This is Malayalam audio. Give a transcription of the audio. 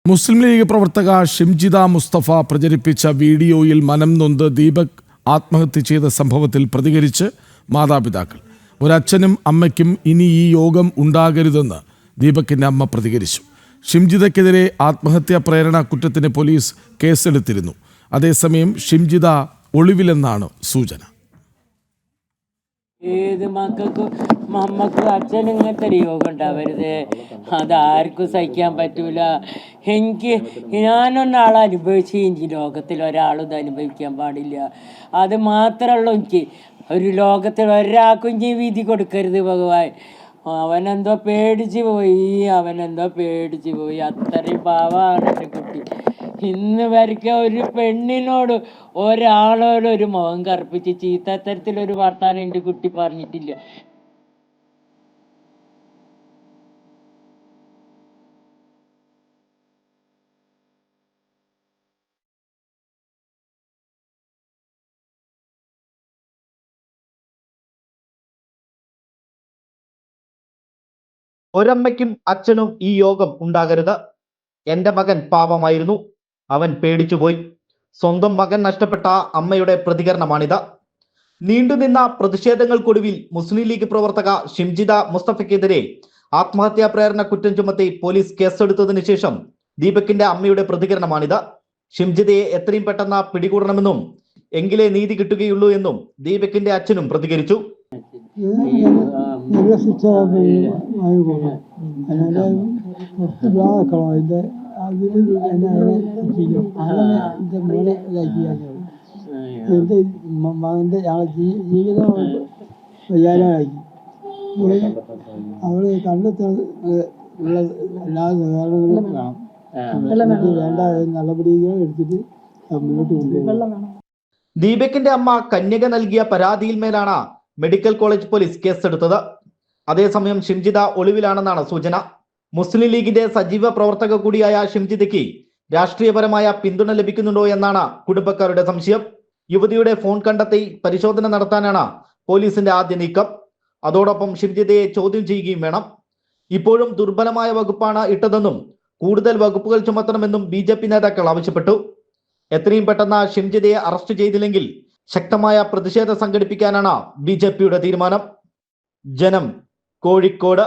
മുസ്ലിം ലീഗ് പ്രവർത്തക ഷിംജിത മുസ്തഫ പ്രചരിപ്പിച്ച വീഡിയോയിൽ മനം നൊന്ത് ദീപക് ആത്മഹത്യ ചെയ്ത സംഭവത്തിൽ പ്രതികരിച്ച് മാതാപിതാക്കൾ. ഒരച്ഛനും അമ്മയ്ക്കും ഇനി ഈ യോഗം ഉണ്ടാകരുതെന്ന് ദീപകിന്റെ അമ്മ പ്രതികരിച്ചു. ഷിംജിതയ്ക്കെതിരെ ആത്മഹത്യാ പ്രേരണ കുറ്റത്തിന് പോലീസ് കേസെടുത്തിരുന്നു. അതേസമയം ഷിംജിത ഒളിവിലെന്നാണ് സൂചന. ഏത് മക്കൾക്കും അച്ഛൻ ഇങ്ങനത്തെ ഒരു യോഗം ഉണ്ടാവരുത്, അതാർക്കും സഹിക്കാൻ പറ്റൂല. ഞാനൊരാൾ അനുഭവിച്ച് ഈ ലോകത്തിൽ ഒരാളും ഇത് അനുഭവിക്കാൻ പാടില്ല. അത് മാത്രമുള്ളൂ എനിക്ക്. ഒരു ലോകത്തിൽ ഒരാൾക്കും ഇനി വിധി കൊടുക്കരുത് ഭഗവാൻ. അവനെന്തോ പേടിച്ച് പോയി. അത്രയും പാവമാണ് എൻ്റെ കുട്ടി. ഇന്ന് വരയ്ക്ക ഒരു പെണ്ണിനോട് ഒരാളോട് ഒരു മുഖം കറുപ്പിച്ച് ചീത്തത്തരത്തിലൊരു വർത്താനം എൻ്റെ കുട്ടി പറഞ്ഞിട്ടില്ല. ഒരമ്മയ്ക്കും അച്ഛനും ഈ യോഗം ഉണ്ടാകരുത്. എൻ്റെ മകൻ പാപമായിരുന്നു, അവൻ പേടിച്ചുപോയി. സ്വന്തം മകൻ നഷ്ടപ്പെട്ട അമ്മയുടെ പ്രതികരണമാണിത്. നീണ്ടുനിന്ന പ്രതിഷേധങ്ങൾക്കൊടുവിൽ മുസ്ലിം ലീഗ് പ്രവർത്തക ഷിംജിത മുസ്തഫയ്ക്കെതിരെ ആത്മഹത്യാ പ്രേരണ കുറ്റം ചുമത്തി പോലീസ് കേസെടുത്തതിനു ശേഷം ദീപകിന്റെ അമ്മയുടെ പ്രതികരണമാണിത്. ഷിംജിതയെ എത്രയും പെട്ടെന്ന് പിടികൂടണമെന്നും എങ്കിലേ നീതി കിട്ടുകയുള്ളൂ എന്നും ദീപകിന്റെ അച്ഛനും പ്രതികരിച്ചു. എൻ്റെ മകൻ്റെ ജീവിതം വയ്യാതാക്കി. അവള് കണ്ടെത്താനുള്ള എല്ലാ സഹകരണങ്ങളും വേണം. വേണ്ട നടപടികൾ എടുത്തിട്ട് മുന്നോട്ട് കൊണ്ടുപോകണം. ദീപകിന്റെ അമ്മ കന്യക നൽകിയ പരാതിയിന്മേലാണ് മെഡിക്കൽ കോളേജ് പോലീസ് കേസെടുത്തത്. അതേസമയം ഷിംജിത ഒളിവിലാണെന്നാണ് സൂചന. മുസ്ലിം ലീഗിന്റെ സജീവ പ്രവർത്തക കൂടിയായ ഷിംജിതയ്ക്ക് രാഷ്ട്രീയപരമായ പിന്തുണ ലഭിക്കുന്നുണ്ടോ എന്നാണ് കുടുംബക്കാരുടെ സംശയം. യുവതിയുടെ ഫോൺ കണ്ടെത്തി പരിശോധന നടത്താനാണ് പോലീസിന്റെ ആദ്യ നീക്കം. അതോടൊപ്പം ഷിംജിതയെ ചോദ്യം ചെയ്യുകയും വേണം. ഇപ്പോഴും ദുർബലമായ വകുപ്പാണ് ഇട്ടതെന്നും കൂടുതൽ വകുപ്പുകൾ ചുമത്തണമെന്നും BJP നേതാക്കൾ ആവശ്യപ്പെട്ടു. എത്രയും പെട്ടെന്ന് ഷിംജിതയെ അറസ്റ്റ് ചെയ്തില്ലെങ്കിൽ ശക്തമായ പ്രതിഷേധം സംഘടിപ്പിക്കാനാണ് BJPയുടെ തീരുമാനം. ജനം, കോഴിക്കോട്.